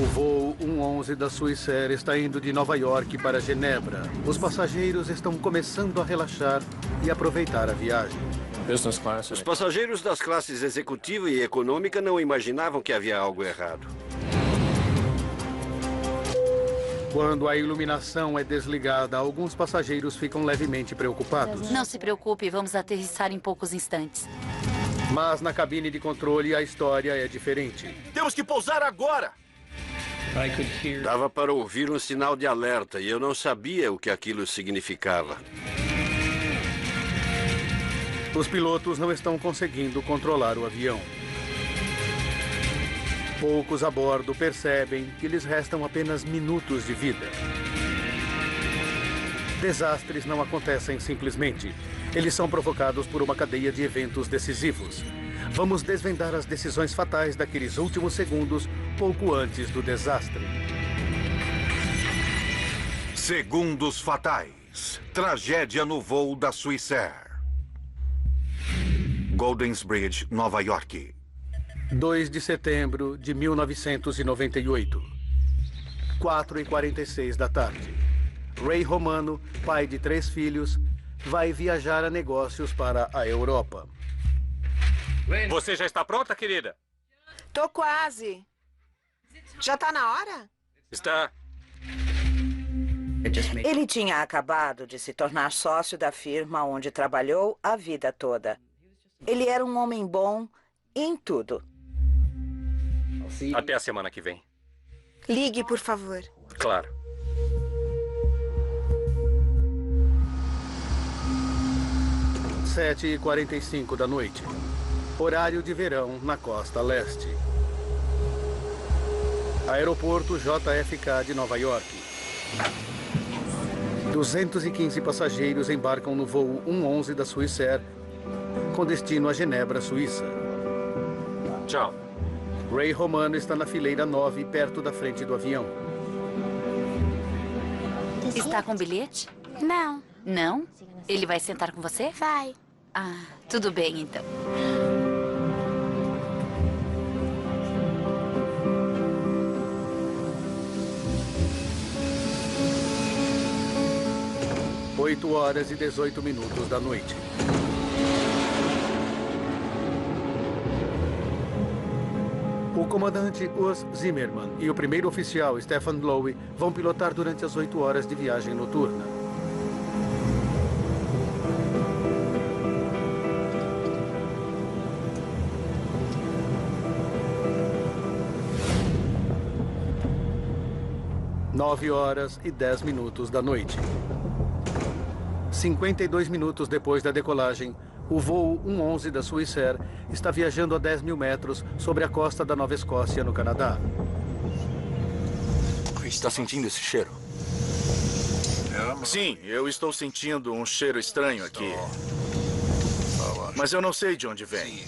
O voo 111 da Swissair está indo de Nova York para Genebra. Os passageiros estão começando a relaxar e aproveitar a viagem. Os passageiros das classes executiva e econômica não imaginavam que havia algo errado. Quando a iluminação é desligada, alguns passageiros ficam levemente preocupados. Não se preocupe, vamos aterrissar em poucos instantes. Mas na cabine de controle a história é diferente. Temos que pousar agora! Dava para ouvir um sinal de alerta e eu não sabia o que aquilo significava. Os pilotos não estão conseguindo controlar o avião. Poucos a bordo percebem que lhes restam apenas minutos de vida. Desastres não acontecem simplesmente. Eles são provocados por uma cadeia de eventos decisivos. Vamos desvendar as decisões fatais daqueles últimos segundos, pouco antes do desastre. Segundos fatais. Tragédia no voo da Swissair. Goldensbridge, Nova York. 2 de setembro de 1998. 4h46 da tarde. Ray Romano, pai de 3 filhos, vai viajar a negócios para a Europa. Você já está pronta, querida? Tô quase. Já tá na hora? Está. Ele tinha acabado de se tornar sócio da firma onde trabalhou a vida toda. Ele era um homem bom em tudo. Até a semana que vem. Ligue, por favor. Claro. Sete e 45 da noite. Horário de verão na costa leste. Aeroporto JFK de Nova York. 215 passageiros embarcam no voo 111 da Swissair, com destino a Genebra, Suíça. Tchau. Ray Romano está na fileira 9, perto da frente do avião. Está com bilhete? Não, Não? Ele vai sentar com você? vai. Ah, tudo bem então. Oito horas e 18 minutos da noite. O comandante Urs Zimmermann e o primeiro oficial Stefan Lowe vão pilotar durante as 8 horas de viagem noturna. Nove horas e 10 minutos da noite. 52 minutos depois da decolagem, o voo 111 da Swissair está viajando a 10 mil metros sobre a costa da Nova Escócia, no Canadá. Está sentindo esse cheiro? Sim, eu estou sentindo um cheiro estranho aqui. Mas eu não sei de onde vem.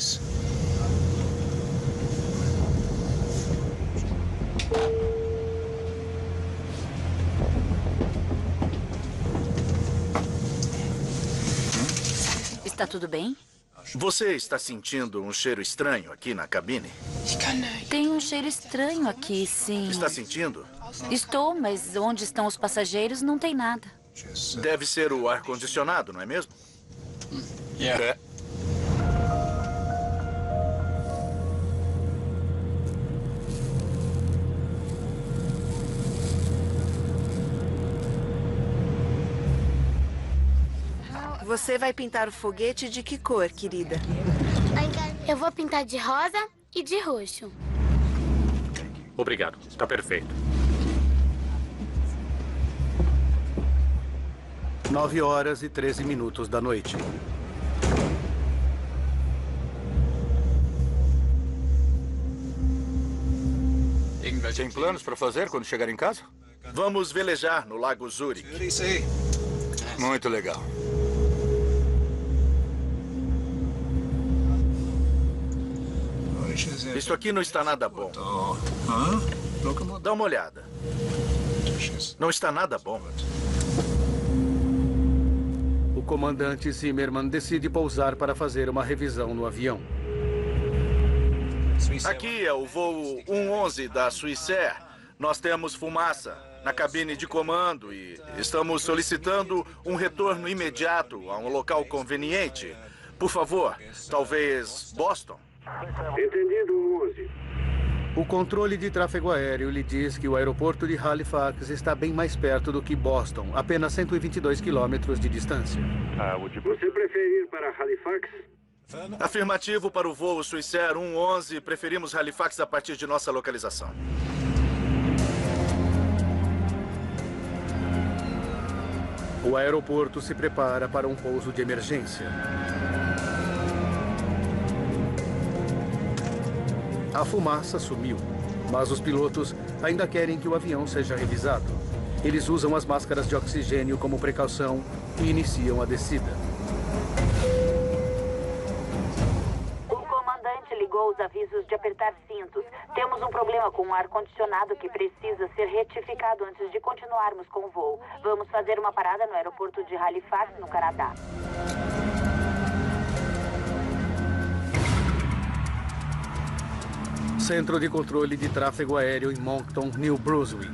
Está tudo bem? Você está sentindo um cheiro estranho aqui na cabine? Tem um cheiro estranho aqui, sim. Está sentindo? Estou, mas onde estão os passageiros não tem nada. Deve ser o ar-condicionado, não é mesmo? É. Você vai pintar o foguete de que cor, querida? Eu vou pintar de rosa e de roxo. Obrigado. Está perfeito. 9 horas e 13 minutos da noite. Tem planos para fazer quando chegar em casa? Vamos velejar no Lago Zurich. Muito legal. Isso aqui não está nada bom. Dá uma olhada. Não está nada bom. O comandante Zimmermann decide pousar para fazer uma revisão no avião. Aqui é o voo 111 da Swissair. nós temos fumaça na cabine de comando e estamos solicitando um retorno imediato a um local conveniente. Por favor, talvez Boston? Entendido, 11. O controle de tráfego aéreo lhe diz que o aeroporto de Halifax está bem mais perto do que Boston, apenas 122 quilômetros de distância. Você prefere ir para Halifax? Afirmativo para o voo Swissair 111. Preferimos Halifax a partir de nossa localização. O aeroporto se prepara para um pouso de emergência. A fumaça sumiu, mas os pilotos ainda querem que o avião seja revisado. Eles usam as máscaras de oxigênio como precaução e iniciam a descida. O comandante ligou os avisos de apertar cintos. Temos um problema com o ar-condicionado que precisa ser retificado antes de continuarmos com o voo. Vamos fazer uma parada no aeroporto de Halifax, no Canadá. Centro de controle de tráfego aéreo em Moncton, New Brunswick.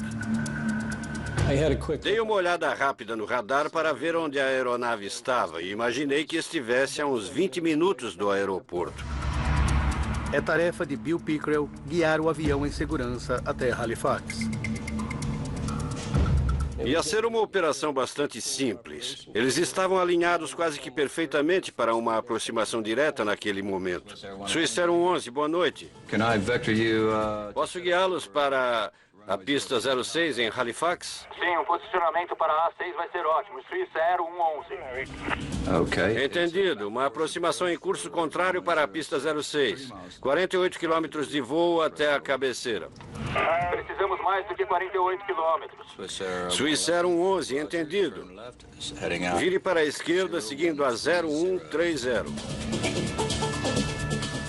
Dei uma olhada rápida no radar para ver onde a aeronave estava e imaginei que estivesse a uns 20 minutos do aeroporto. É tarefa de Bill Pickrell guiar o avião em segurança até Halifax. Ia ser uma operação bastante simples. Eles estavam alinhados quase que perfeitamente para uma aproximação direta naquele momento. Swissair 111, boa noite. Posso guiá-los para a pista 06 em Halifax? Sim, um posicionamento para a A6 vai ser ótimo. Swissair 111. Ok. Entendido. Uma aproximação em curso contrário para a pista 06. 48 quilômetros de voo até a cabeceira. Precisamos mais do que 48 quilômetros. Swissair 111, entendido. Vire para a esquerda seguindo a 0130.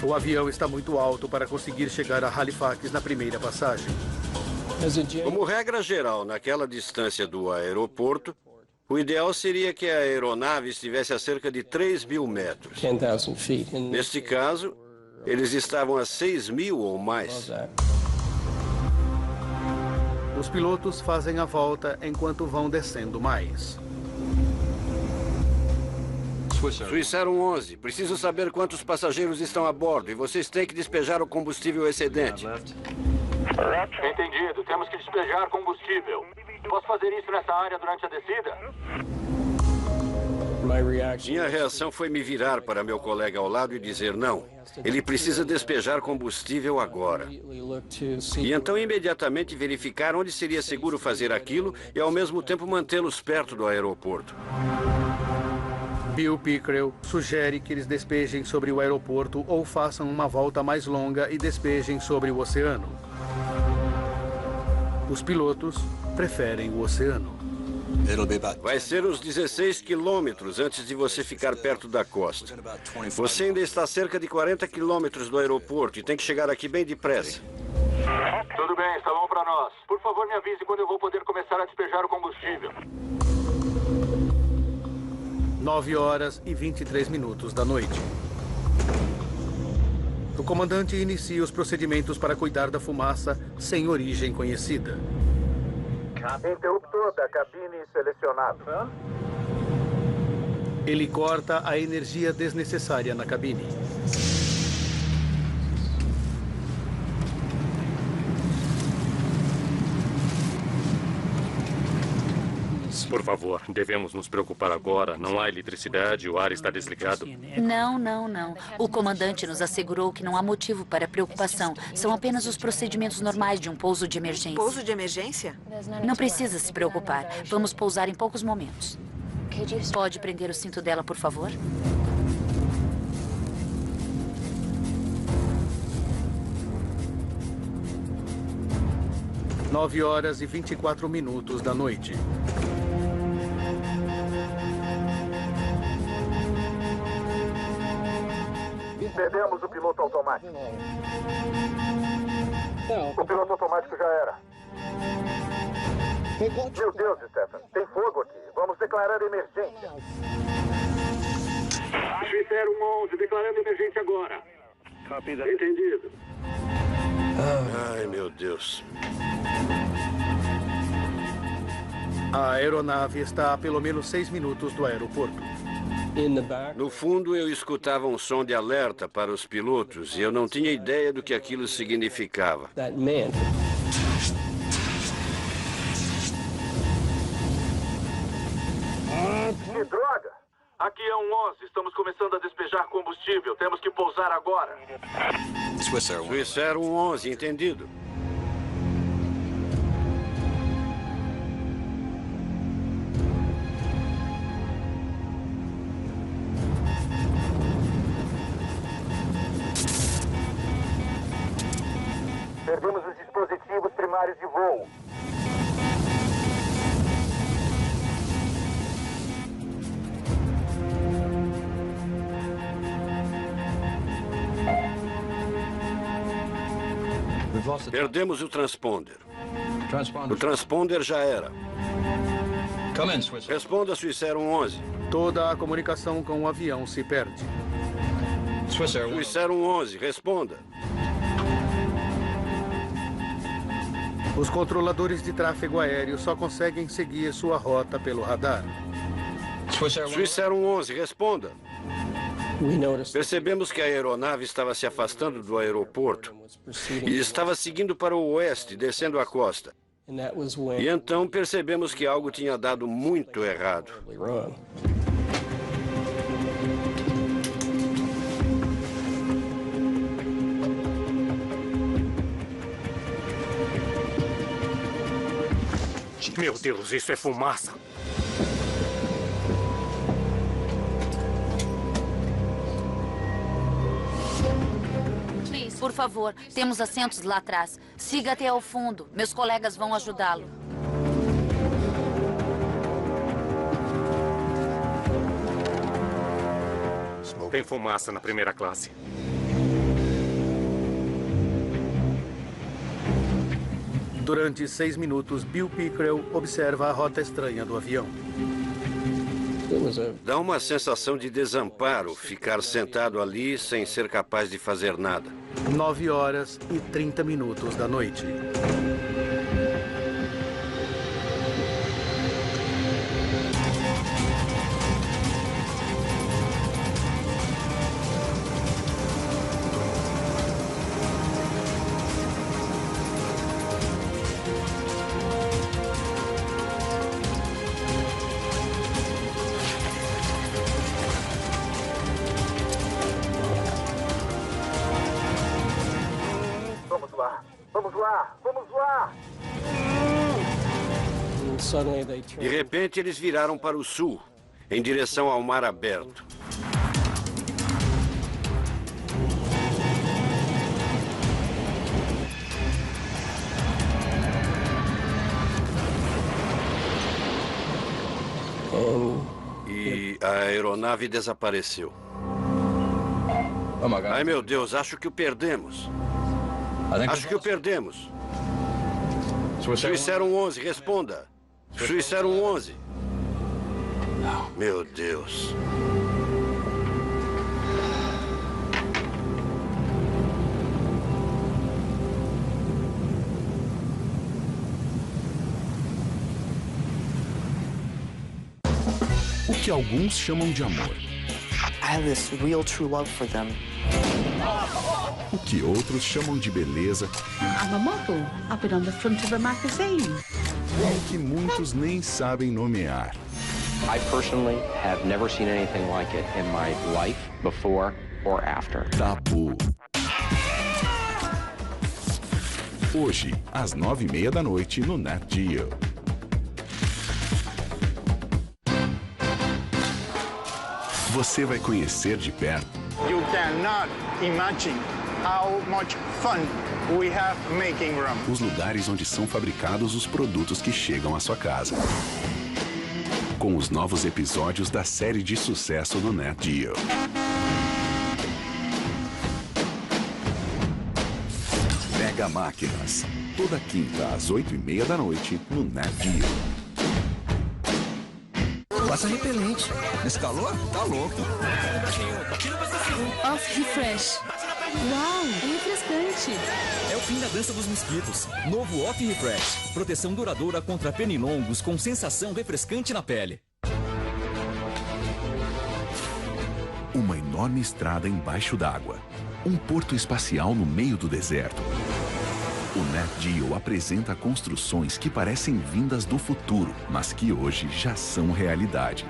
O avião está muito alto para conseguir chegar a Halifax na primeira passagem. Como regra geral, naquela distância do aeroporto, o ideal seria que a aeronave estivesse a cerca de 3.000 metros. Neste caso, eles estavam a 6.000 ou mais. Os pilotos fazem a volta enquanto vão descendo mais. Swissair 111, preciso saber quantos passageiros estão a bordo e vocês têm que despejar o combustível excedente. Entendido. Temos que despejar combustível. Posso fazer isso nessa área durante a descida? Minha reação foi me virar para meu colega ao lado e dizer não. Ele precisa despejar combustível agora. E então imediatamente verificar onde seria seguro fazer aquilo e ao mesmo tempo mantê-los perto do aeroporto. Bill Pickrell sugere que eles despejem sobre o aeroporto ou façam uma volta mais longa e despejem sobre o oceano. Os pilotos preferem o oceano. Vai ser uns 16 quilômetros antes de você ficar perto da costa. Você ainda está a cerca de 40 quilômetros do aeroporto e tem que chegar aqui bem depressa. Tudo bem, está bom para nós. Por favor, me avise quando eu vou poder começar a despejar o combustível. 9h23 da noite. O comandante inicia os procedimentos para cuidar da fumaça sem origem conhecida. Interruptor da cabine selecionado. Ele corta a energia desnecessária na cabine. Por favor, devemos nos preocupar agora. Não há eletricidade, o ar está desligado. Não. O comandante nos assegurou que não há motivo para preocupação. São apenas os procedimentos normais de um pouso de emergência. Pouso de emergência? Não precisa se preocupar. Vamos pousar em poucos momentos. Pode prender o cinto dela, por favor? – 9h24 da noite. Perdemos o piloto automático. O piloto automático já era. Meu Deus, Stephen, tem fogo aqui. Vamos declarar emergência. Swissair 111, declarando emergência agora. Entendido. Ai, meu Deus. A aeronave está a pelo menos 6 minutos do aeroporto. No fundo, eu escutava um som de alerta para os pilotos e eu não tinha ideia do que aquilo significava. Que droga! Aqui é um 11, estamos começando a despejar combustível. Temos que pousar agora. Swissair 11, entendido. Perdemos os dispositivos primários de voo. Perdemos o transponder. O transponder já era. Responda, Swissair 11. Toda a comunicação com o avião se perde. Swissair 11, responda. Os controladores de tráfego aéreo só conseguem seguir sua rota pelo radar. Swissair 11, responda. Percebemos que a aeronave estava se afastando do aeroporto e estava seguindo para o oeste, descendo a costa. E então percebemos que algo tinha dado muito errado. Meu Deus, isso é fumaça. Por favor, temos assentos lá atrás. Siga até ao fundo. Meus colegas vão ajudá-lo. Tem fumaça na primeira classe. Durante 6 minutos, Bill Pickrell observa a rota estranha do avião. Dá uma sensação de desamparo ficar sentado ali sem ser capaz de fazer nada. 9 horas e 30 minutos da noite. De repente, eles viraram para o sul, em direção ao mar aberto. E a aeronave desapareceu. Ai, meu Deus, acho que o perdemos. Acho que o perdemos. Swissair 11, responda. Swissair 11. Meu Deus. O que alguns chamam de amor. I have this real true love for them. O que outros chamam de beleza. I'm a model. I've been on the front of a magazine. E o que muitos nem sabem nomear. I personally have never seen anything like it in my life before or after. Tabu. Hoje, às 9h30 da noite no Nat Geo. Você vai conhecer de perto. You cannot imagine how much fun we have making rum. Os lugares onde são fabricados os produtos que chegam à sua casa. Com os novos episódios da série de sucesso no Nat Geo. Mega Máquinas. Toda quinta às 8h30 da noite no Nat Geo. Passa repelente. Nesse calor? Tá louco. Off Refresh. Uau, refrescante. É o fim da dança dos mosquitos. Novo Off Refresh. Proteção duradoura contra pernilongos com sensação refrescante na pele. Uma enorme estrada embaixo d'água. Um porto espacial no meio do deserto. O Nat Geo apresenta construções que parecem vindas do futuro, mas que hoje já são realidade.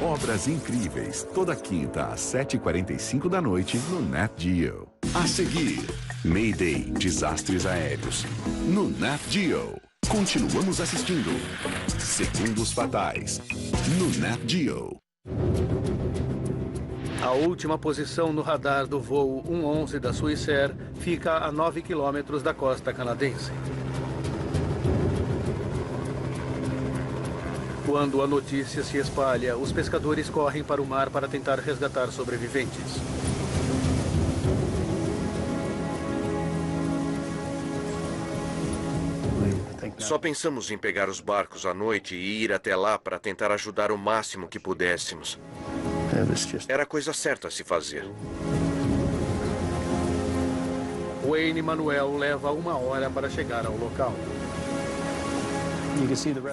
Obras incríveis, toda quinta às 7h45 da noite no Nat Geo. A seguir, Mayday, desastres aéreos. No Nat Geo. Continuamos assistindo Segundos Fatais. No Nat Geo. A última posição no radar do voo 111 da Swissair fica a 9 quilômetros da costa canadense. Quando a notícia se espalha, os pescadores correm para o mar para tentar resgatar sobreviventes. Só pensamos em pegar os barcos à noite e ir até lá para tentar ajudar o máximo que pudéssemos. Era a coisa certa a se fazer. Wayne Manuel leva 1 hora para chegar ao local.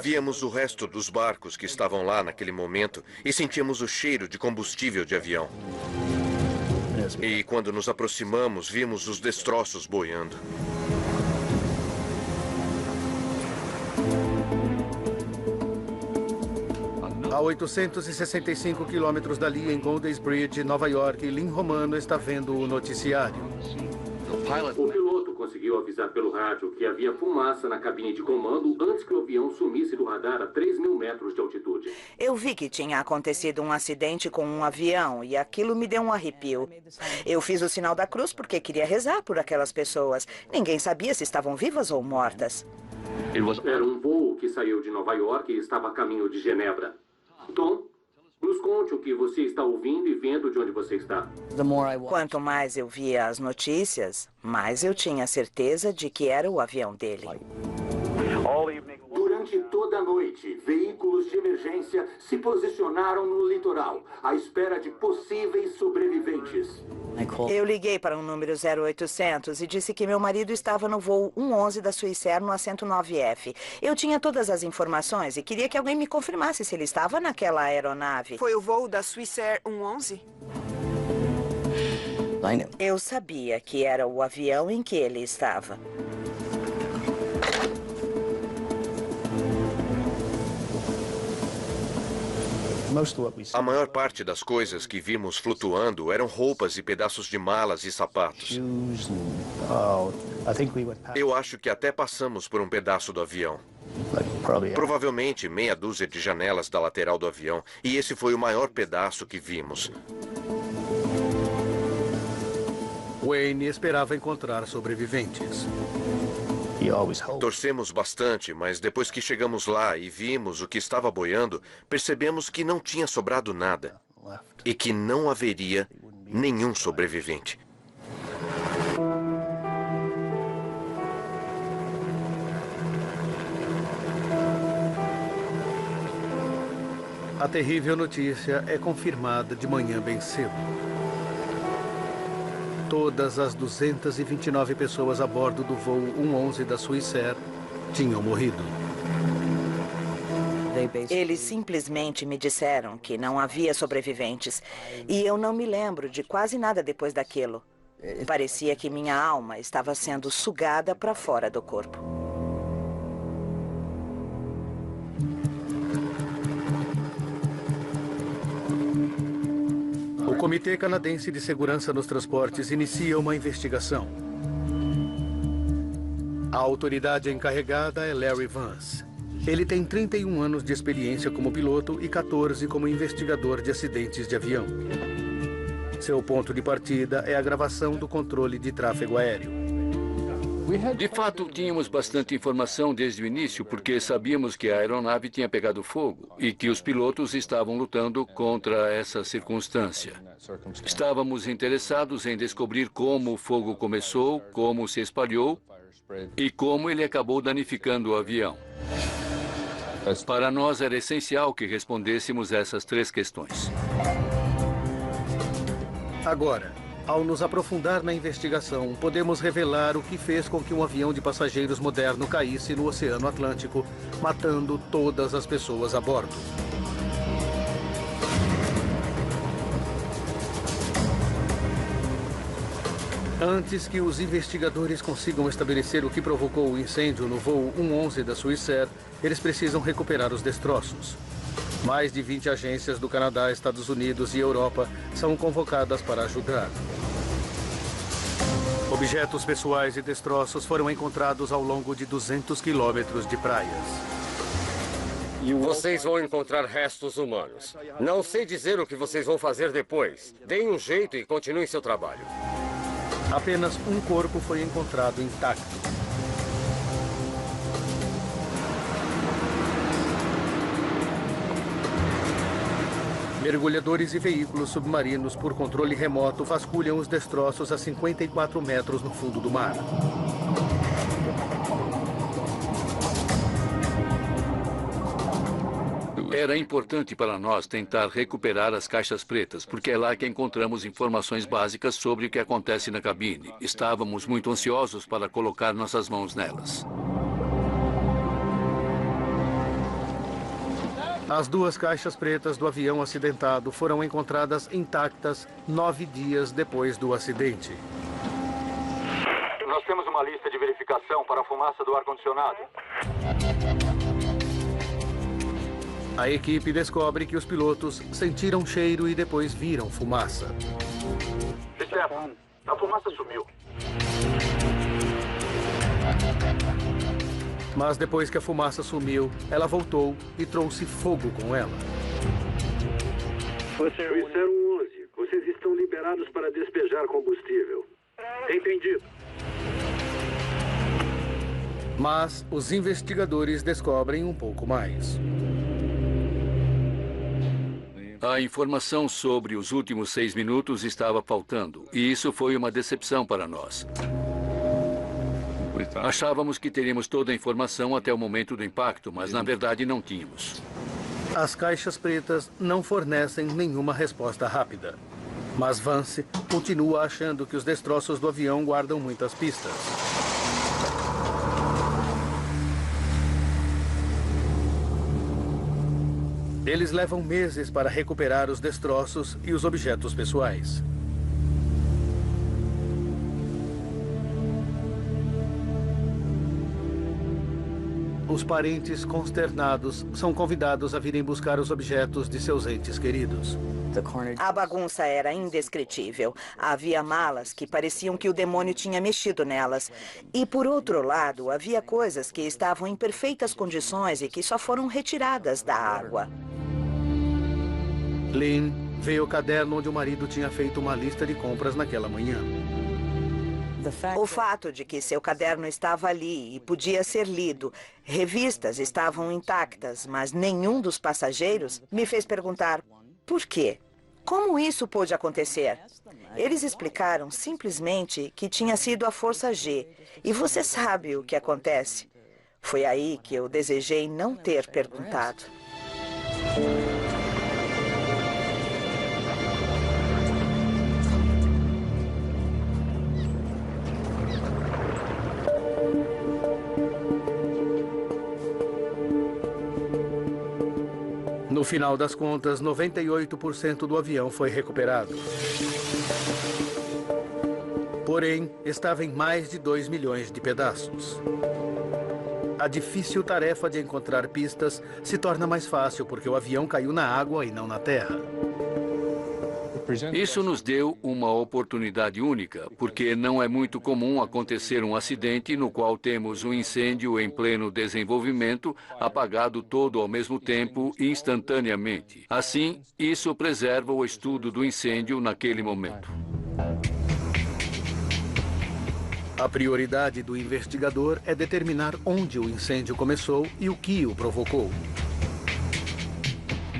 Víamos o resto dos barcos que estavam lá naquele momento e sentíamos o cheiro de combustível de avião. E quando nos aproximamos, vimos os destroços boiando. A 865 quilômetros dali, em Golden Bridge, Nova York, Lynn Romano está vendo o noticiário. O piloto conseguiu avisar pelo rádio que havia fumaça na cabine de comando antes que o avião sumisse do radar a 3.000 metros de altitude. Eu vi que tinha acontecido um acidente com um avião e aquilo me deu um arrepio. Eu fiz o sinal da cruz porque queria rezar por aquelas pessoas. Ninguém sabia se estavam vivas ou mortas. Era um voo que saiu de Nova York e estava a caminho de Genebra. Tom, nos conte o que você está ouvindo e vendo de onde você está. Quanto mais eu via as notícias, mais eu tinha certeza de que era o avião dele. Durante toda a noite, veículos de emergência se posicionaram no litoral, à espera de possíveis sobreviventes. Eu liguei para um número 0800 e disse que meu marido estava no voo 111 da Swissair no assento 9F. Eu tinha todas as informações e queria que alguém me confirmasse se ele estava naquela aeronave. Foi o voo da Swissair 111? Eu sabia que era o avião em que ele estava. A maior parte das coisas que vimos flutuando eram roupas e pedaços de malas e sapatos. Eu acho que até passamos por um pedaço do avião. Provavelmente meia dúzia de janelas da lateral do avião. E esse foi o maior pedaço que vimos. Wayne esperava encontrar sobreviventes. Torcemos bastante, mas depois que chegamos lá e vimos o que estava boiando, percebemos que não tinha sobrado nada e que não haveria nenhum sobrevivente. A terrível notícia é confirmada de manhã bem cedo. Todas as 229 pessoas a bordo do voo 111 da Swissair tinham morrido. Eles simplesmente me disseram que não havia sobreviventes. E eu não me lembro de quase nada depois daquilo. Parecia que minha alma estava sendo sugada para fora do corpo. O Comitê Canadense de Segurança nos Transportes inicia uma investigação. A autoridade encarregada é Larry Vance. Ele tem 31 anos de experiência como piloto e 14 como investigador de acidentes de avião. Seu ponto de partida é a gravação do controle de tráfego aéreo. De fato, tínhamos bastante informação desde o início, porque sabíamos que a aeronave tinha pegado fogo e que os pilotos estavam lutando contra essa circunstância. Estávamos interessados em descobrir como o fogo começou, como se espalhou e como ele acabou danificando o avião. Para nós era essencial que respondêssemos essas 3 questões. Agora, Ao nos aprofundar na investigação, podemos revelar o que fez com que um avião de passageiros moderno caísse no Oceano Atlântico, matando todas as pessoas a bordo. Antes que os investigadores consigam estabelecer o que provocou o incêndio no voo 111 da Swissair, eles precisam recuperar os destroços. Mais de 20 agências do Canadá, Estados Unidos e Europa são convocadas para ajudar. Objetos pessoais e destroços foram encontrados ao longo de 200 quilômetros de praias. Vocês vão encontrar restos humanos. Não sei dizer o que vocês vão fazer depois. Deem um jeito e continuem seu trabalho. Apenas um corpo foi encontrado intacto. Mergulhadores e veículos submarinos por controle remoto vasculham os destroços a 54 metros no fundo do mar. Era importante para nós tentar recuperar as caixas pretas, porque é lá que encontramos informações básicas sobre o que acontece na cabine. Estávamos muito ansiosos para colocar nossas mãos nelas. As duas caixas pretas do avião acidentado foram encontradas intactas 9 dias depois do acidente. Nós temos uma lista de verificação para a fumaça do ar-condicionado. A equipe descobre que os pilotos sentiram cheiro e depois viram fumaça. Stefan, a fumaça sumiu. Mas depois que a fumaça sumiu, ela voltou e trouxe fogo com ela. Swissair 111, vocês estão liberados para despejar combustível. Entendido. Mas os investigadores descobrem um pouco mais. A informação sobre os últimos 6 minutos estava faltando, e isso foi uma decepção para nós. Achávamos que teríamos toda a informação até o momento do impacto, mas na verdade não tínhamos. As caixas pretas não fornecem nenhuma resposta rápida. Mas Vance continua achando que os destroços do avião guardam muitas pistas. Eles levam meses para recuperar os destroços e os objetos pessoais. Os parentes consternados são convidados a virem buscar os objetos de seus entes queridos. A bagunça era indescritível. Havia malas que pareciam que o demônio tinha mexido nelas. E, por outro lado, havia coisas que estavam em perfeitas condições e que só foram retiradas da água. Lynn vê o caderno onde o marido tinha feito uma lista de compras naquela manhã. O fato de que seu caderno estava ali e podia ser lido, revistas estavam intactas, mas nenhum dos passageiros, me fez perguntar por quê? Como isso pôde acontecer? Eles explicaram simplesmente que tinha sido a Força G. E você sabe o que acontece. Foi aí que eu desejei não ter perguntado. No final das contas, 98% do avião foi recuperado. Porém, estava em mais de 2 milhões de pedaços. A difícil tarefa de encontrar pistas se torna mais fácil porque o avião caiu na água e não na terra. Isso nos deu uma oportunidade única, porque não é muito comum acontecer um acidente no qual temos um incêndio em pleno desenvolvimento, apagado todo ao mesmo tempo, instantaneamente. Assim, isso preserva o estudo do incêndio naquele momento. A prioridade do investigador é determinar onde o incêndio começou e o que o provocou.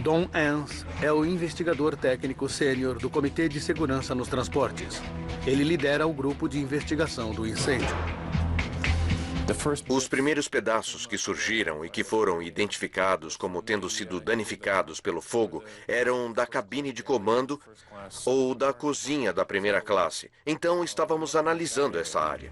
Don Ans é o investigador técnico sênior do Comitê de Segurança nos Transportes. Ele lidera o grupo de investigação do incêndio. Os primeiros pedaços que surgiram e que foram identificados como tendo sido danificados pelo fogo eram da cabine de comando ou da cozinha da primeira classe. Então estávamos analisando essa área.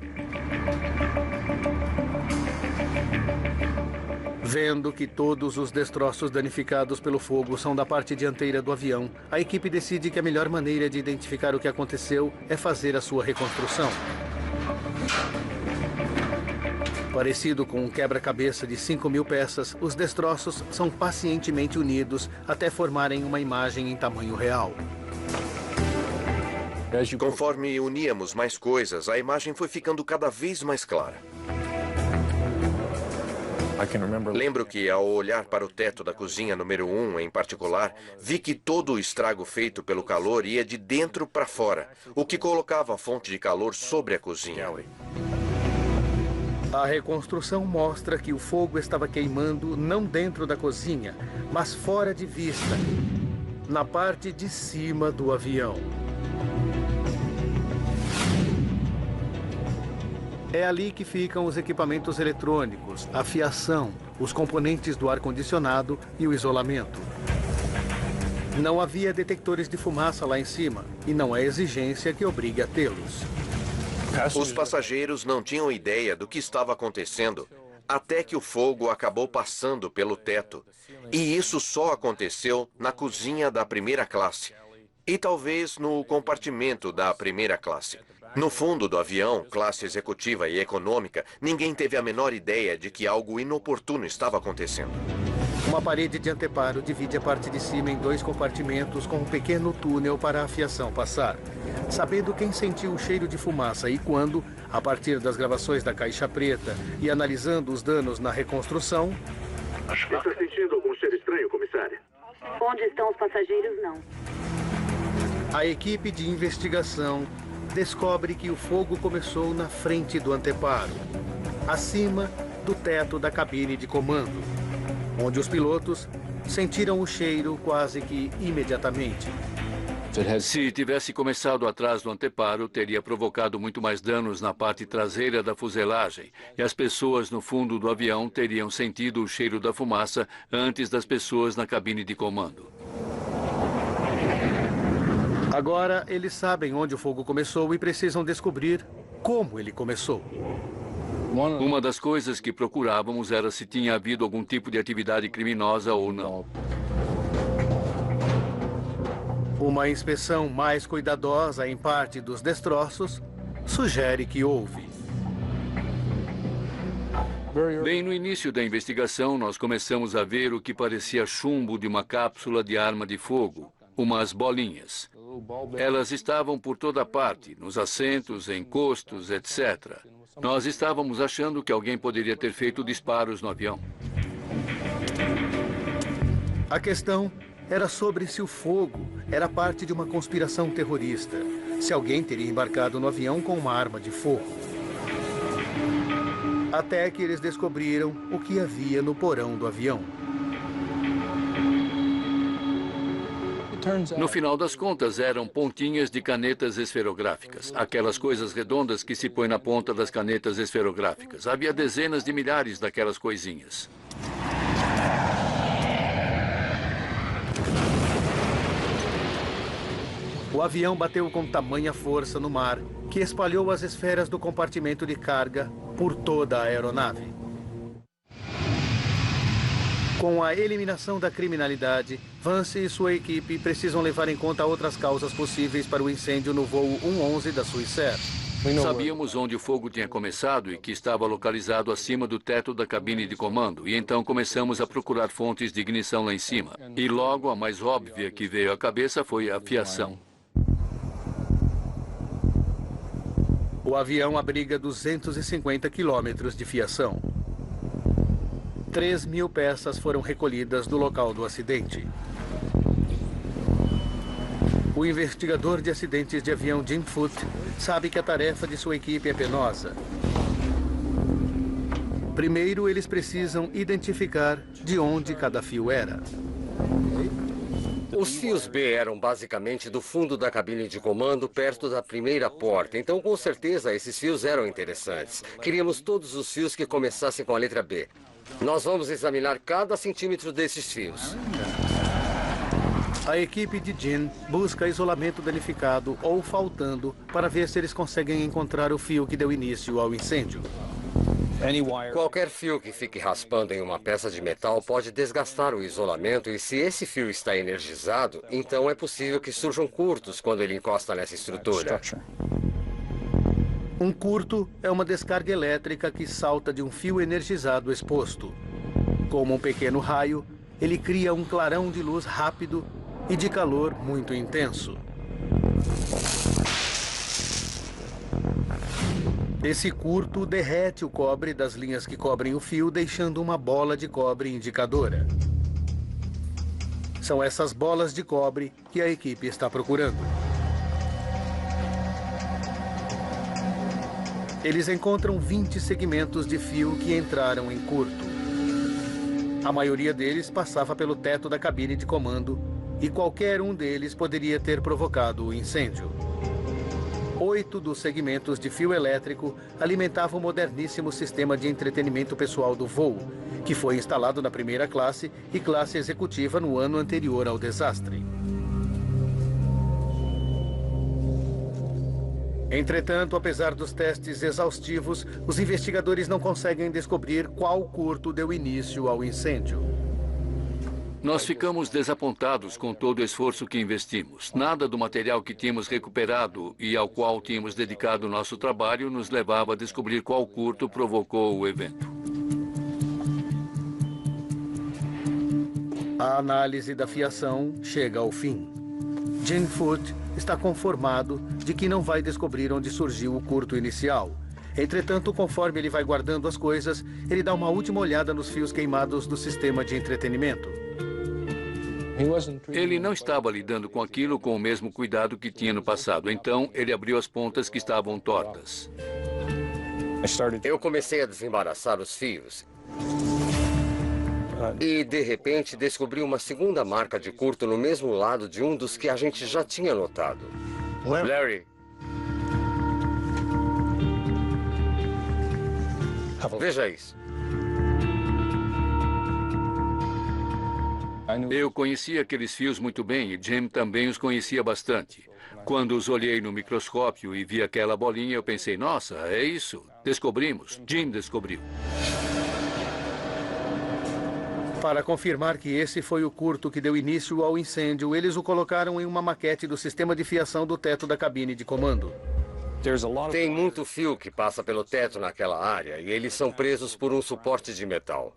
Vendo que todos os destroços danificados pelo fogo são da parte dianteira do avião, a equipe decide que a melhor maneira de identificar o que aconteceu é fazer a sua reconstrução. Parecido com um quebra-cabeça de 5.000 peças, os destroços são pacientemente unidos até formarem uma imagem em tamanho real. Conforme uníamos mais coisas, a imagem foi ficando cada vez mais clara. Lembro que, ao olhar para o teto da cozinha número 1, em particular, vi que todo o estrago feito pelo calor ia de dentro para fora, o que colocava a fonte de calor sobre a cozinha. A reconstrução mostra que o fogo estava queimando não dentro da cozinha, mas fora de vista, na parte de cima do avião. É ali que ficam os equipamentos eletrônicos, a fiação, os componentes do ar-condicionado e o isolamento. Não havia detectores de fumaça lá em cima, e não é exigência que obrigue a tê-los. Os passageiros não tinham ideia do que estava acontecendo até que o fogo acabou passando pelo teto. E isso só aconteceu na cozinha da primeira classe e talvez no compartimento da primeira classe. No fundo do avião, classe executiva e econômica, ninguém teve a menor ideia de que algo inoportuno estava acontecendo. Uma parede de anteparo divide a parte de cima em 2 compartimentos com um pequeno túnel para a fiação passar. Sabendo quem sentiu o cheiro de fumaça e quando, a partir das gravações da caixa preta e analisando os danos na reconstrução... Está sentindo algum cheiro estranho, comissária? Onde estão os passageiros, não. A equipe de investigação descobre que o fogo começou na frente do anteparo, acima do teto da cabine de comando, onde os pilotos sentiram o cheiro quase que imediatamente. Se tivesse começado atrás do anteparo, teria provocado muito mais danos na parte traseira da fuselagem e as pessoas no fundo do avião teriam sentido o cheiro da fumaça antes das pessoas na cabine de comando. Agora, eles sabem onde o fogo começou e precisam descobrir como ele começou. Uma das coisas que procurávamos era se tinha havido algum tipo de atividade criminosa ou não. Uma inspeção mais cuidadosa em parte dos destroços sugere que houve. Bem no início da investigação, nós começamos a ver o que parecia chumbo de uma cápsula de arma de fogo, umas bolinhas. Elas estavam por toda parte, nos assentos, encostos, etc. Nós estávamos achando que alguém poderia ter feito disparos no avião. A questão era sobre se o fogo era parte de uma conspiração terrorista, se alguém teria embarcado no avião com uma arma de fogo. Até que eles descobriram o que havia no porão do avião. No final das contas, eram pontinhas de canetas esferográficas, aquelas coisas redondas que se põem na ponta das canetas esferográficas. Havia dezenas de milhares daquelas coisinhas. O avião bateu com tamanha força no mar que espalhou as esferas do compartimento de carga por toda a aeronave. Com a eliminação da criminalidade, Vance e sua equipe precisam levar em conta outras causas possíveis para o incêndio no voo 111 da Swissair. Sabíamos onde o fogo tinha começado e que estava localizado acima do teto da cabine de comando, e então começamos a procurar fontes de ignição lá em cima. E logo a mais óbvia que veio à cabeça foi a fiação. O avião abriga 250 quilômetros de fiação. 3.000 peças foram recolhidas do local do acidente. O investigador de acidentes de avião Jim Foote sabe que a tarefa de sua equipe é penosa. Primeiro, eles precisam identificar de onde cada fio era. Os fios B eram basicamente do fundo da cabine de comando, perto da primeira porta. Então, com certeza, esses fios eram interessantes. Queríamos todos os fios que começassem com a letra B. Nós vamos examinar cada centímetro desses fios. A equipe de Jim busca isolamento danificado ou faltando para ver se eles conseguem encontrar o fio que deu início ao incêndio. Qualquer fio que fique raspando em uma peça de metal pode desgastar o isolamento e se esse fio está energizado, então é possível que surjam curtos quando ele encosta nessa estrutura. Um curto é uma descarga elétrica que salta de um fio energizado exposto. Como um pequeno raio, ele cria um clarão de luz rápido e de calor muito intenso. Esse curto derrete o cobre das linhas que cobrem o fio, deixando uma bola de cobre indicadora. São essas bolas de cobre que a equipe está procurando. Eles encontram 20 segmentos de fio que entraram em curto. A maioria deles passava pelo teto da cabine de comando e qualquer um deles poderia ter provocado o incêndio. 8 dos segmentos de fio elétrico alimentavam o moderníssimo sistema de entretenimento pessoal do voo, que foi instalado na primeira classe e classe executiva no ano anterior ao desastre. Entretanto, apesar dos testes exaustivos, os investigadores não conseguem descobrir qual curto deu início ao incêndio. Nós ficamos desapontados com todo o esforço que investimos. Nada do material que tínhamos recuperado e ao qual tínhamos dedicado nosso trabalho nos levava a descobrir qual curto provocou o evento. A análise da fiação chega ao fim. Jim Foote está conformado de que não vai descobrir onde surgiu o curto inicial. Entretanto, conforme ele vai guardando as coisas, ele dá uma última olhada nos fios queimados do sistema de entretenimento. Ele não estava lidando com aquilo com o mesmo cuidado que tinha no passado. Então, ele abriu as pontas que estavam tortas. Eu comecei a desembaraçar os fios. E, de repente, descobri uma segunda marca de curto no mesmo lado de um dos que a gente já tinha notado. Larry. Veja isso. Eu conhecia aqueles fios muito bem e Jim também os conhecia bastante. Quando os olhei no microscópio e vi aquela bolinha, eu pensei, nossa, é isso. Descobrimos. Jim descobriu. Para confirmar que esse foi o curto que deu início ao incêndio, eles o colocaram em uma maquete do sistema de fiação do teto da cabine de comando. Tem muito fio que passa pelo teto naquela área e eles são presos por um suporte de metal.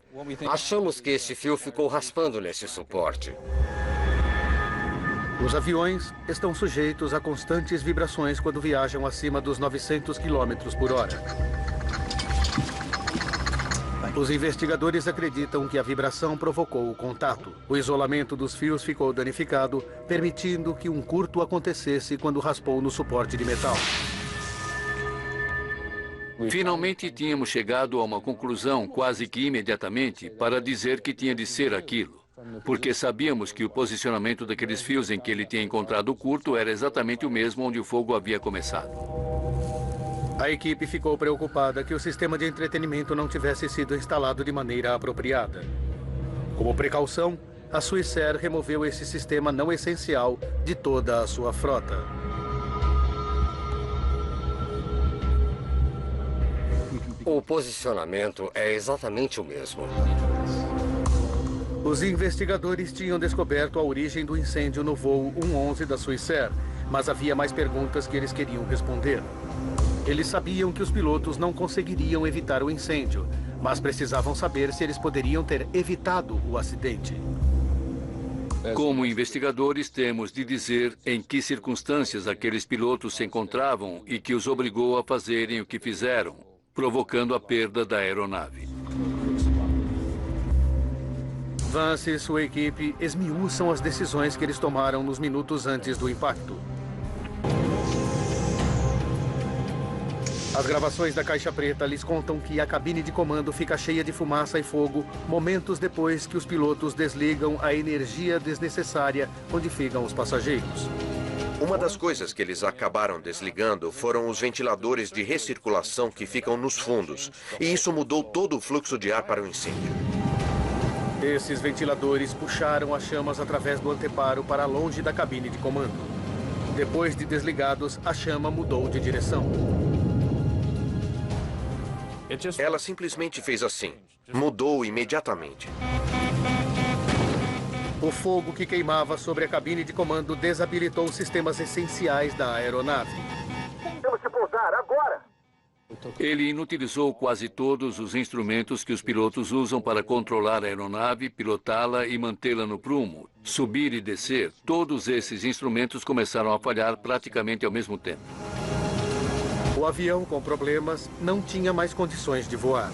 Achamos que este fio ficou raspando nesse suporte. Os aviões estão sujeitos a constantes vibrações quando viajam acima dos 900 km por hora. Os investigadores acreditam que a vibração provocou o contato. O isolamento dos fios ficou danificado, permitindo que um curto acontecesse quando raspou no suporte de metal. Finalmente tínhamos chegado a uma conclusão quase que imediatamente para dizer que tinha de ser aquilo. Porque sabíamos que o posicionamento daqueles fios em que ele tinha encontrado o curto era exatamente o mesmo onde o fogo havia começado. A equipe ficou preocupada que o sistema de entretenimento não tivesse sido instalado de maneira apropriada. Como precaução, a Swissair removeu esse sistema não essencial de toda a sua frota. O posicionamento é exatamente o mesmo. Os investigadores tinham descoberto a origem do incêndio no voo 111 da Swissair, mas havia mais perguntas que eles queriam responder. Eles sabiam que os pilotos não conseguiriam evitar o incêndio, mas precisavam saber se eles poderiam ter evitado o acidente. Como investigadores, temos de dizer em que circunstâncias aqueles pilotos se encontravam e que os obrigou a fazerem o que fizeram, provocando a perda da aeronave. Vance e sua equipe esmiuçam as decisões que eles tomaram nos minutos antes do impacto. As gravações da Caixa Preta lhes contam que a cabine de comando fica cheia de fumaça e fogo momentos depois que os pilotos desligam a energia desnecessária onde ficam os passageiros. Uma das coisas que eles acabaram desligando foram os ventiladores de recirculação que ficam nos fundos, e isso mudou todo o fluxo de ar para o incêndio. Esses ventiladores puxaram as chamas através do anteparo para longe da cabine de comando. Depois de desligados, a chama mudou de direção. Ela simplesmente fez assim. Mudou imediatamente. O fogo que queimava sobre a cabine de comando desabilitou os sistemas essenciais da aeronave. Temos que pousar agora! Ele inutilizou quase todos os instrumentos que os pilotos usam para controlar a aeronave, pilotá-la e mantê-la no prumo. Subir e descer, todos esses instrumentos começaram a falhar praticamente ao mesmo tempo. O avião, com problemas, não tinha mais condições de voar.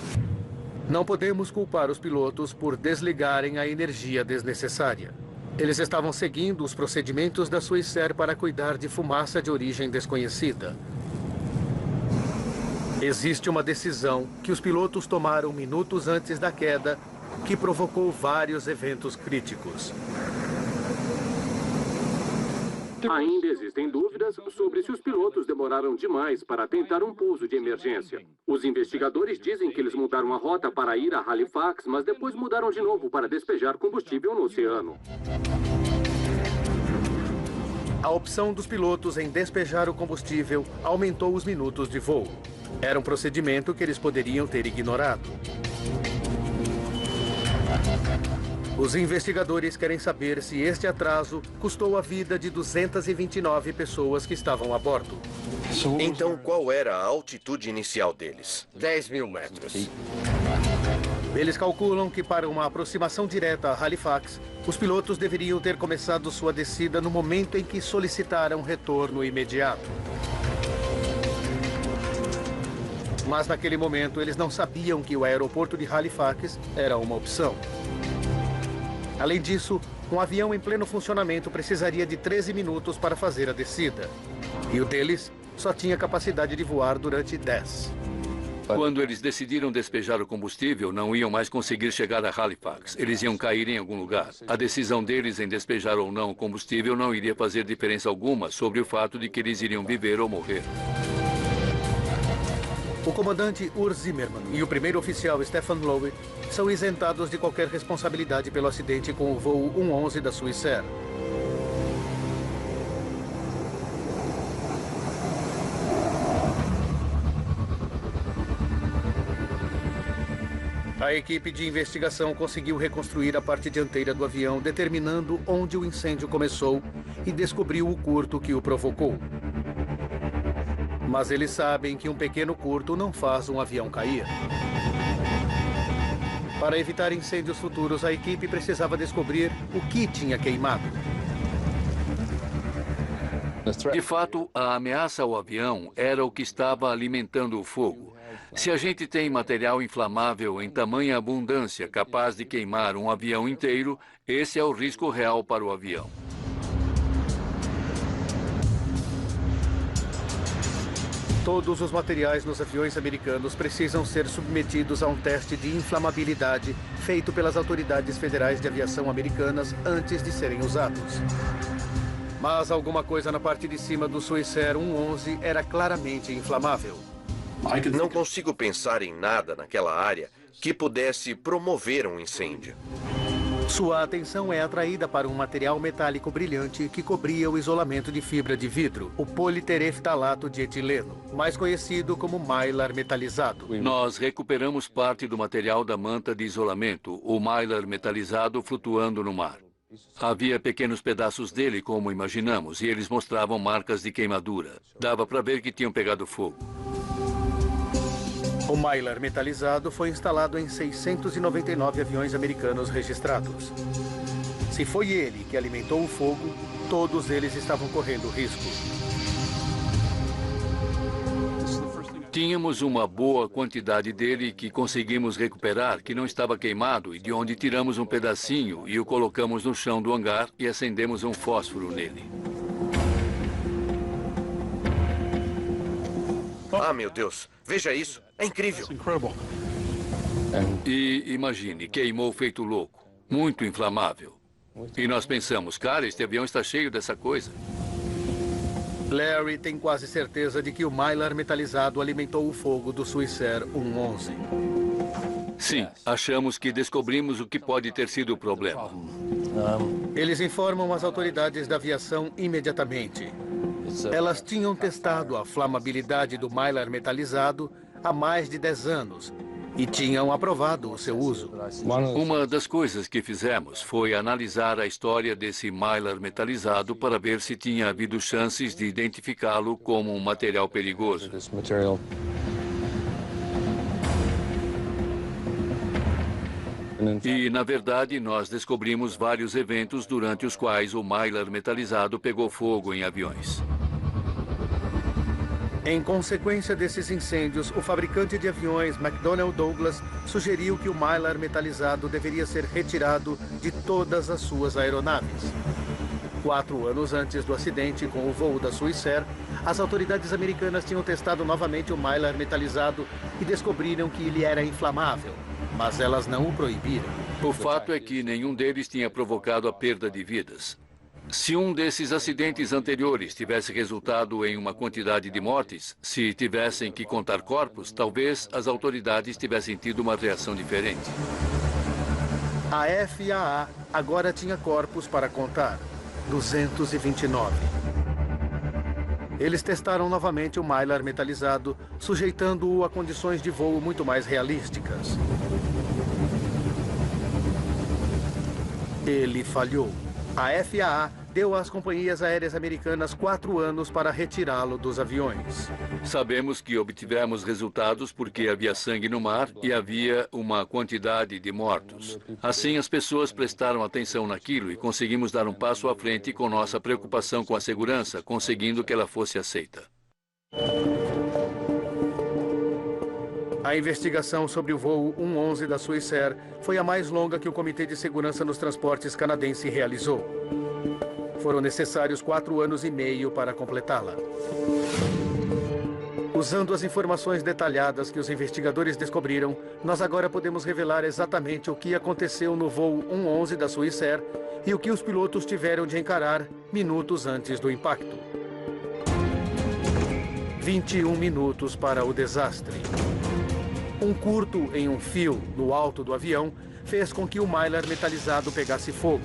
Não podemos culpar os pilotos por desligarem a energia desnecessária. Eles estavam seguindo os procedimentos da Swissair para cuidar de fumaça de origem desconhecida. Existe uma decisão que os pilotos tomaram minutos antes da queda que provocou vários eventos críticos. Ainda existem dúvidas sobre se os pilotos demoraram demais para tentar um pouso de emergência. Os investigadores dizem que eles mudaram a rota para ir a Halifax, mas depois mudaram de novo para despejar combustível no oceano. A opção dos pilotos em despejar o combustível aumentou os minutos de voo. Era um procedimento que eles poderiam ter ignorado. Os investigadores querem saber se este atraso custou a vida de 229 pessoas que estavam a bordo. Então, qual era a altitude inicial deles? 10.000 metros. Eles calculam que para uma aproximação direta a Halifax, os pilotos deveriam ter começado sua descida no momento em que solicitaram retorno imediato. Mas naquele momento, eles não sabiam que o aeroporto de Halifax era uma opção. Além disso, um avião em pleno funcionamento precisaria de 13 minutos para fazer a descida. E o deles só tinha capacidade de voar durante 10. Quando eles decidiram despejar o combustível, não iam mais conseguir chegar a Halifax. Eles iam cair em algum lugar. A decisão deles em despejar ou não o combustível não iria fazer diferença alguma sobre o fato de que eles iriam viver ou morrer. O comandante Urs Zimmermann e o primeiro oficial Stefan Lowe são isentados de qualquer responsabilidade pelo acidente com o voo 111 da Swissair. A equipe de investigação conseguiu reconstruir a parte dianteira do avião, determinando onde o incêndio começou e descobriu o curto que o provocou. Mas eles sabem que um pequeno curto não faz um avião cair. Para evitar incêndios futuros, a equipe precisava descobrir o que tinha queimado. De fato, a ameaça ao avião era o que estava alimentando o fogo. Se a gente tem material inflamável em tamanha abundância capaz de queimar um avião inteiro, esse é o risco real para o avião. Todos os materiais nos aviões americanos precisam ser submetidos a um teste de inflamabilidade feito pelas autoridades federais de aviação americanas antes de serem usados. Mas alguma coisa na parte de cima do Swissair 111 era claramente inflamável. Não consigo pensar em nada naquela área que pudesse promover um incêndio. Sua atenção é atraída para um material metálico brilhante que cobria o isolamento de fibra de vidro, o politereftalato de etileno, mais conhecido como mylar metalizado. Nós recuperamos parte do material da manta de isolamento, o mylar metalizado flutuando no mar. Havia pequenos pedaços dele, como imaginamos, e eles mostravam marcas de queimadura. Dava para ver que tinham pegado fogo. O mylar metalizado foi instalado em 699 aviões americanos registrados. Se foi ele que alimentou o fogo, todos eles estavam correndo risco. Tínhamos uma boa quantidade dele que conseguimos recuperar, que não estava queimado, e de onde tiramos um pedacinho e o colocamos no chão do hangar e acendemos um fósforo nele. Ah, meu Deus. Veja isso. É incrível. E imagine, queimou feito louco. Muito inflamável. E nós pensamos, cara, este avião está cheio dessa coisa. Larry tem quase certeza de que o Mylar metalizado alimentou o fogo do Swissair 111. Sim, achamos que descobrimos o que pode ter sido o problema. Eles informam as autoridades da aviação imediatamente. Elas tinham testado a flamabilidade do Mylar metalizado há mais de 10 anos e tinham aprovado o seu uso. Uma das coisas que fizemos foi analisar a história desse Mylar metalizado para ver se tinha havido chances de identificá-lo como um material perigoso. E, na verdade, nós descobrimos vários eventos durante os quais o Mylar metalizado pegou fogo em aviões. Em consequência desses incêndios, o fabricante de aviões McDonnell Douglas sugeriu que o Mylar metalizado deveria ser retirado de todas as suas aeronaves. 4 anos antes do acidente com o voo da Swissair, as autoridades americanas tinham testado novamente o Mylar metalizado e descobriram que ele era inflamável, mas elas não o proibiram. O fato é que nenhum deles tinha provocado a perda de vidas. Se um desses acidentes anteriores tivesse resultado em uma quantidade de mortes, se tivessem que contar corpos, talvez as autoridades tivessem tido uma reação diferente. A FAA agora tinha corpos para contar, 229. Eles testaram novamente o Mylar metalizado, sujeitando-o a condições de voo muito mais realísticas. Ele falhou. A FAA deu às companhias aéreas americanas 4 anos para retirá-lo dos aviões. Sabemos que obtivemos resultados porque havia sangue no mar e havia uma quantidade de mortos. Assim, as pessoas prestaram atenção naquilo e conseguimos dar um passo à frente com nossa preocupação com a segurança, conseguindo que ela fosse aceita. A investigação sobre o voo 111 da Swissair foi a mais longa que o Comitê de Segurança nos Transportes canadense realizou. Foram necessários 4 anos e meio para completá-la. Usando as informações detalhadas que os investigadores descobriram, nós agora podemos revelar exatamente o que aconteceu no voo 111 da Swissair e o que os pilotos tiveram de encarar minutos antes do impacto. 21 minutos para o desastre. Um curto em um fio no alto do avião fez com que o Mylar metalizado pegasse fogo.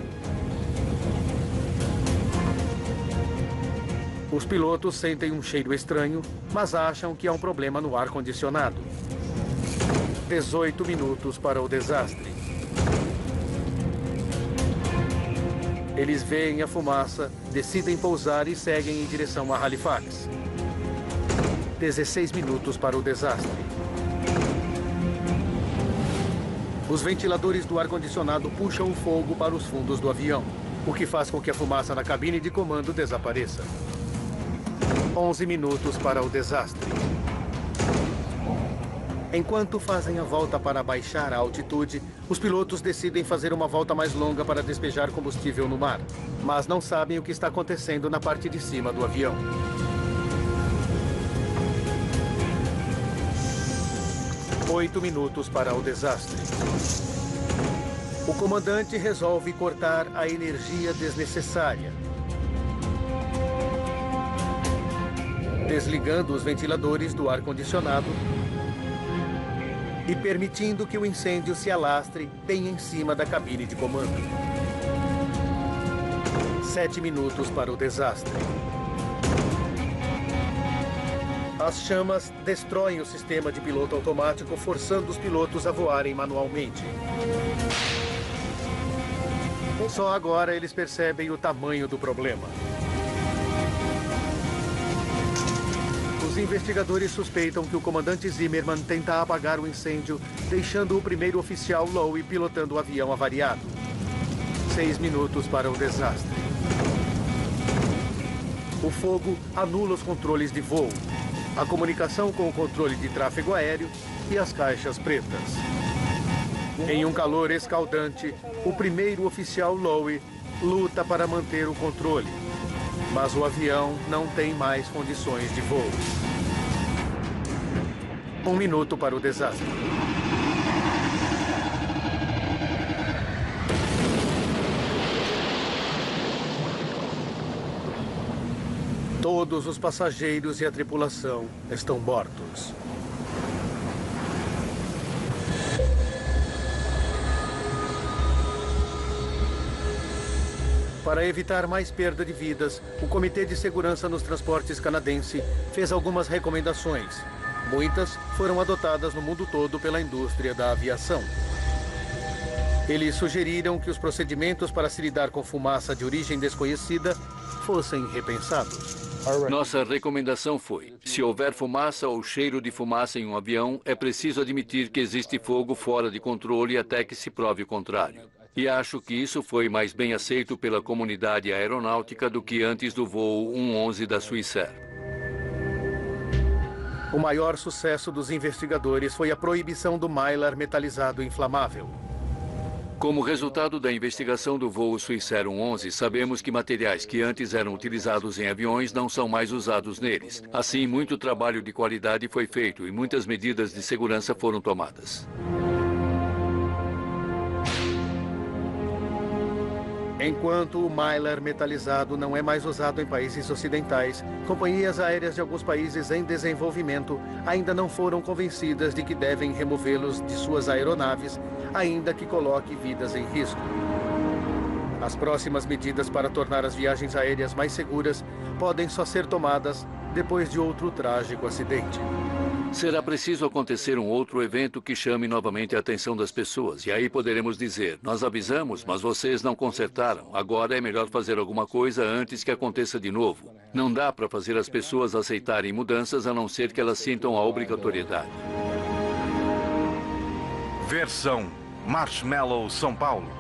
Os pilotos sentem um cheiro estranho, mas acham que há um problema no ar-condicionado. 18 minutos para o desastre. Eles veem a fumaça, decidem pousar e seguem em direção a Halifax. 16 minutos para o desastre. Os ventiladores do ar-condicionado puxam o fogo para os fundos do avião, o que faz com que a fumaça na cabine de comando desapareça. 11 minutos para o desastre. Enquanto fazem a volta para baixar a altitude, os pilotos decidem fazer uma volta mais longa para despejar combustível no mar, mas não sabem o que está acontecendo na parte de cima do avião. Oito minutos para o desastre. O comandante resolve cortar a energia desnecessária, desligando os ventiladores do ar-condicionado e permitindo que o incêndio se alastre bem em cima da cabine de comando. 7 minutos para o desastre. As chamas destroem o sistema de piloto automático, forçando os pilotos a voarem manualmente. Só agora eles percebem o tamanho do problema. Os investigadores suspeitam que o comandante Zimmerman tenta apagar o incêndio, deixando o primeiro oficial Lowe pilotando o avião avariado. 6 minutos para o desastre. O fogo anula os controles de voo, a comunicação com o controle de tráfego aéreo e as caixas pretas. Em um calor escaldante, o primeiro oficial Lowe luta para manter o controle, mas o avião não tem mais condições de voo. Um minuto para o desastre. Todos os passageiros e a tripulação estão mortos. Para evitar mais perda de vidas, o Comitê de Segurança nos Transportes canadense fez algumas recomendações. Muitas foram adotadas no mundo todo pela indústria da aviação. Eles sugeriram que os procedimentos para se lidar com fumaça de origem desconhecida fossem repensados. Nossa recomendação foi: se houver fumaça ou cheiro de fumaça em um avião, é preciso admitir que existe fogo fora de controle até que se prove o contrário. E acho que isso foi mais bem aceito pela comunidade aeronáutica do que antes do voo 111 da Swissair. O maior sucesso dos investigadores foi a proibição do mylar metalizado inflamável. Como resultado da investigação do voo Swissair 111, sabemos que materiais que antes eram utilizados em aviões não são mais usados neles. Assim, muito trabalho de qualidade foi feito e muitas medidas de segurança foram tomadas. Enquanto o mylar metalizado não é mais usado em países ocidentais, companhias aéreas de alguns países em desenvolvimento ainda não foram convencidas de que devem removê-los de suas aeronaves, ainda que coloque vidas em risco. As próximas medidas para tornar as viagens aéreas mais seguras podem só ser tomadas depois de outro trágico acidente. Será preciso acontecer um outro evento que chame novamente a atenção das pessoas. E aí poderemos dizer: nós avisamos, mas vocês não consertaram. Agora é melhor fazer alguma coisa antes que aconteça de novo. Não dá para fazer as pessoas aceitarem mudanças a não ser que elas sintam a obrigatoriedade. Versão Marshmallow São Paulo.